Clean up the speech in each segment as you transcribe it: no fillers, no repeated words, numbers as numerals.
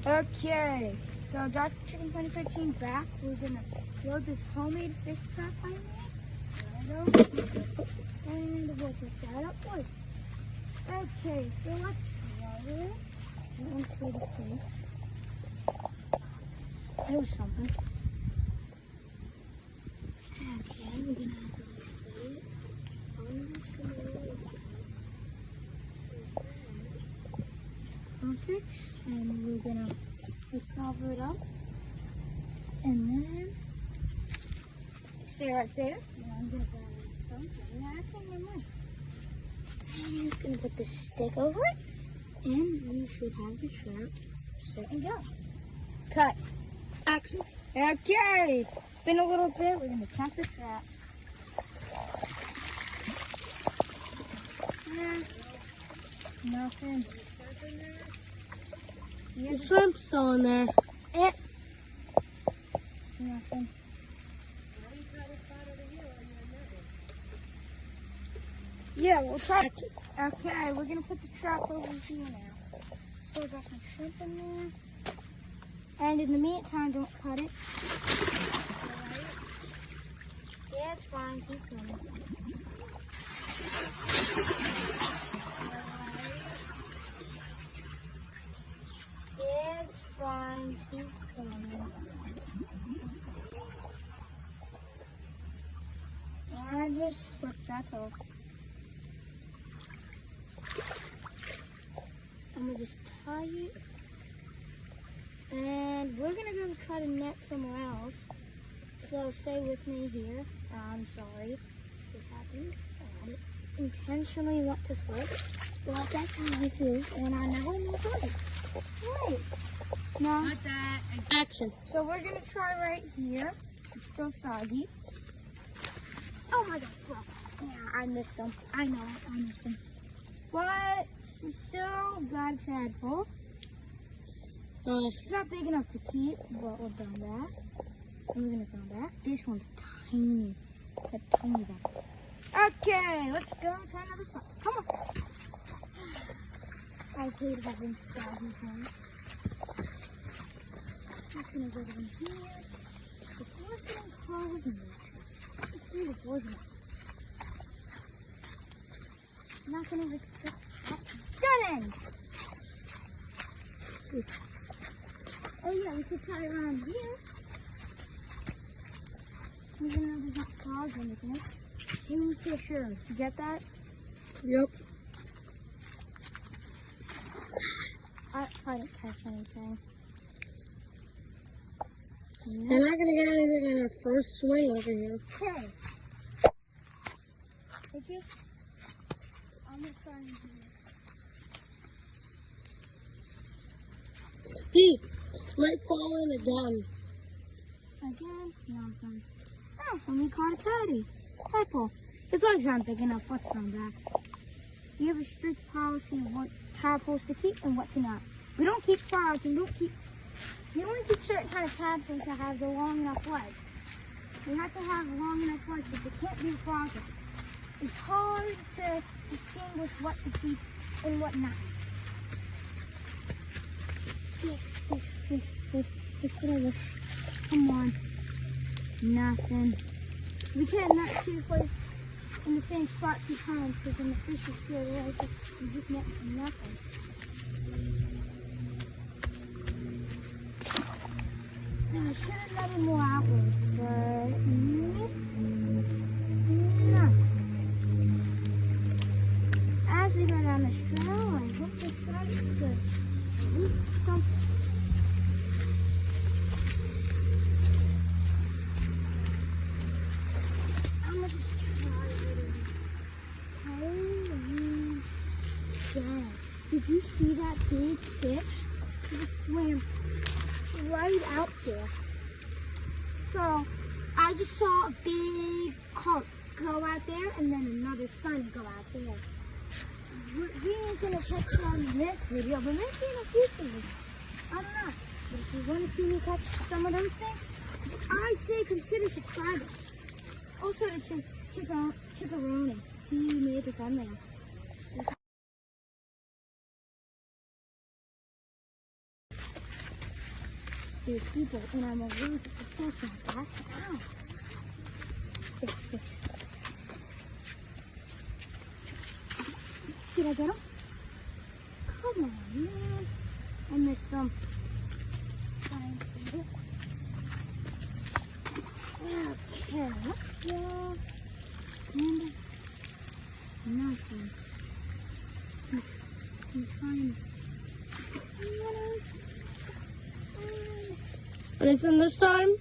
Okay, so Dr. Chicken 2013 back. We're gonna load this homemade fish trap I made. And we'll pick that up for you. Okay, so let's try it. Let's go to fish. There was something. Okay, we're gonna have to set it under some oil. Perfect. And we're gonna cover it up. And then stay right there. And I'm gonna grab something. And I'm just gonna put the stick over it. And we should have the trap set and go. Cut. Action. Okay, spin a little bit. We're gonna count the traps. Nothing. The shrimp's still in there. Nothing. Yeah, we'll try. Okay, we're gonna put the trap over here now. So we got some shrimp in there. And in the meantime, don't cut it. Alright. Yeah, it's fine. Keep going. Yeah, it's fine. Keep going. I just slipped, that's all. I'm gonna just tie it. And we're gonna go cut a net somewhere else. So stay with me here. I'm sorry this happened. I intentionally want to slip. But that's how this is, and I never mess up. Wait. No. Not that. Action. So we're gonna try right here. It's still soggy. Oh my god, well, yeah, I missed them. I know, I missed them. But we still got a tadpole. It's not big enough to keep, but we'll throw that. And we're gonna throw that. This one's tiny. It's a tiny one. Okay, let's go try another spot. Come on. I hate having soggy things. Just gonna go down here. The porcelain carving. Let's see the porcelain. I'm not gonna restrict that. Done! Oh yeah, we could try around here. Even though there's not frogs or anything. Kingfisher. You get that? Yep. I didn't catch anything. They're not gonna get anything on their first swing over here. Okay. Thank you. I'm gonna try in here. Steve, might fall in again. Again? Nonsense. Oh, and we caught a tadpole. His legs aren't big enough. Let's throw him back. We have a strict policy of what tadpoles to keep and what to not. We don't keep frogs and we only keep certain kind of tadpoles that have the long enough legs. We have to have long enough legs, but they can't be frogs. It's hard to distinguish what to keep and what not. Come on. Nothing. We can't not see the place in the same spot 2 times because then the fish is scared away. So we just net nothing. Now I should have netted more outwards, but nothing. As we go down this trail, I hope this side is good. Something. I'm gonna just try it. Holy shit. Did you see that big fish? It just swam right out there. So I just saw a big carp go out there and then another sun go out there. We ain't gonna catch them in this video, but maybe in a future video. I don't know. But if you want to see me catch some of those things, I say consider subscribing. Also to Chickaroni. He made the thumbnail. there's people, and I'm allergic to something. Ow. Did I get him? Come on, man. I missed him. Okay, let's go. And nothing. I'm trying. Anything this time?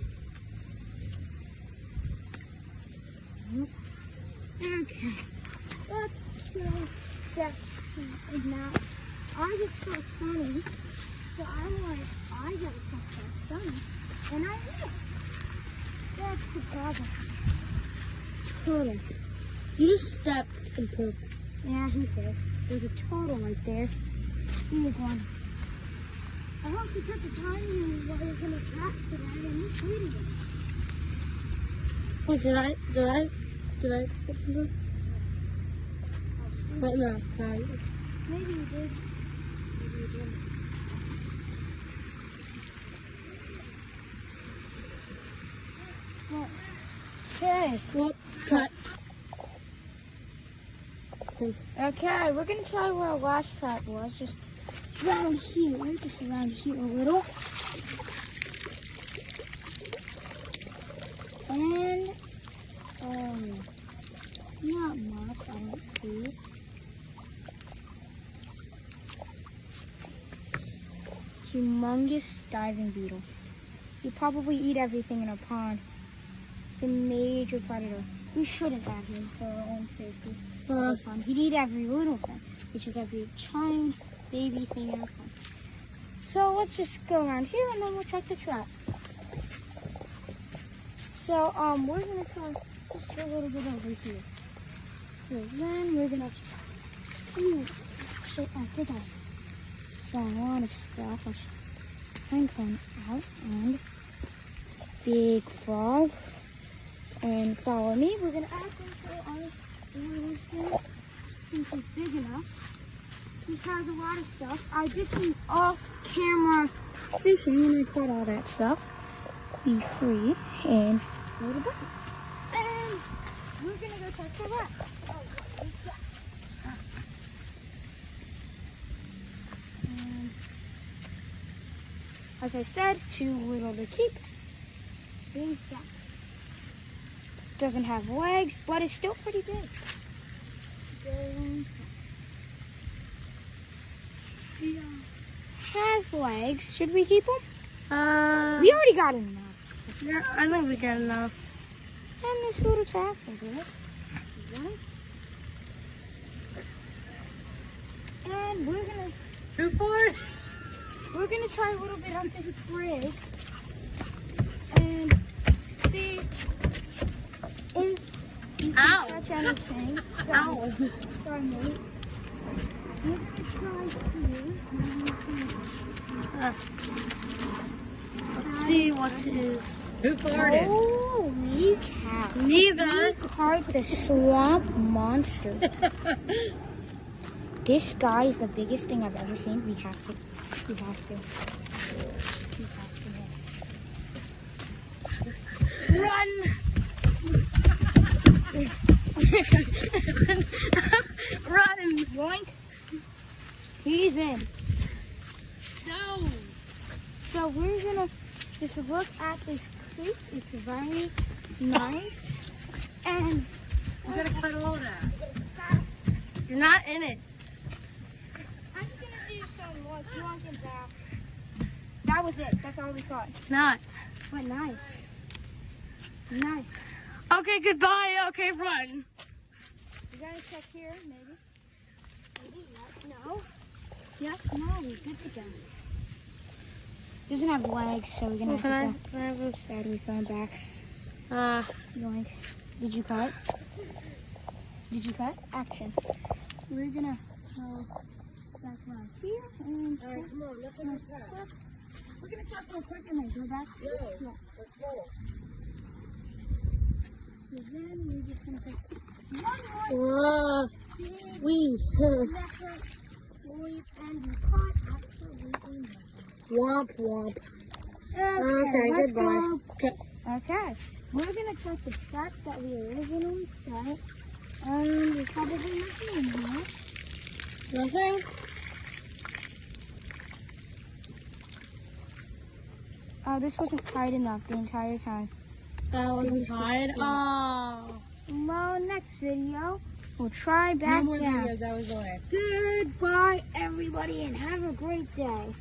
Okay. Let's go back to now. I just feel sunny. So I'm like, I gotta catch that sun. And I will. That's the problem. Turtle. You just stepped and pooped. Yeah, he does. There's a turtle right there. Big one. I hope you catch a tiny one while you're gonna track to that and you're shooting it. Wait, did I step and poop? Wait, no. Maybe you did. Maybe you didn't. Well, okay. Well, cut. Okay, we're gonna try where our last trap was. Just around here. Just around here a little. And not much, I don't see. Humongous diving beetle. He'd probably eat everything in our pond. It's a major predator. We shouldn't have him for our own safety. He'd eat every little thing, which is every giant baby thing in our pond. So let's just go around here and then we'll check the trap. So we're gonna try just a little bit over here. So then we're gonna shake my head off. So a lot of stuff. I'll try and climb out and big frog. And follow me. We're gonna ask him for our little thing. Since he's big enough. He has a lot of stuff. I did some off-camera fishing and I caught all that stuff. Be free and go to bucket. And we're gonna go catch the rat. And as I said, too little to keep. Big rat. Doesn't have legs, but it's still pretty big. Has legs. Should we keep him? We already got enough. Yeah, I think we got enough. And this little tackle, right? And we're gonna Two for it? We're gonna try a little bit up this bridge and see if you can catch anything. Ow. Sorry, mate. We're gonna try Let's see what is. Who farted? Holy cow. Neither. We caught the swamp monster. This guy is the biggest thing I've ever seen. We have to. Run! Run! Yoink. He's in. No! So we're gonna just look at this creek. It's very nice. And You gotta cut all that. You're not in it. I'm just gonna do some yoink and back. That was it. That's all we caught. Not. But nice. Nice. Okay, goodbye. Okay, run. We gotta check here, maybe. Maybe yes, no. Yes, no, we're good to go. Doesn't have legs, so we're gonna have to go. Can I have Sad we found back. Yoink. Did you cut? Did you cut? Action. We're gonna go back around here and Alright, come on, let's go back. we're gonna cut real quick and then go back. No. Yeah. Let's go. So then we're just gonna take one more Whoa. big We. leap and we caught absolutely nothing. Womp womp. Okay, let's goodbye. go. Okay. Okay, we're gonna check the trap that we originally set. There's probably nothing in here. Nothing? This wasn't tight enough the entire time. I wasn't tired. Oh. Well, next video, we'll try No back more down. videos. That was the last. Goodbye, everybody, and have a great day.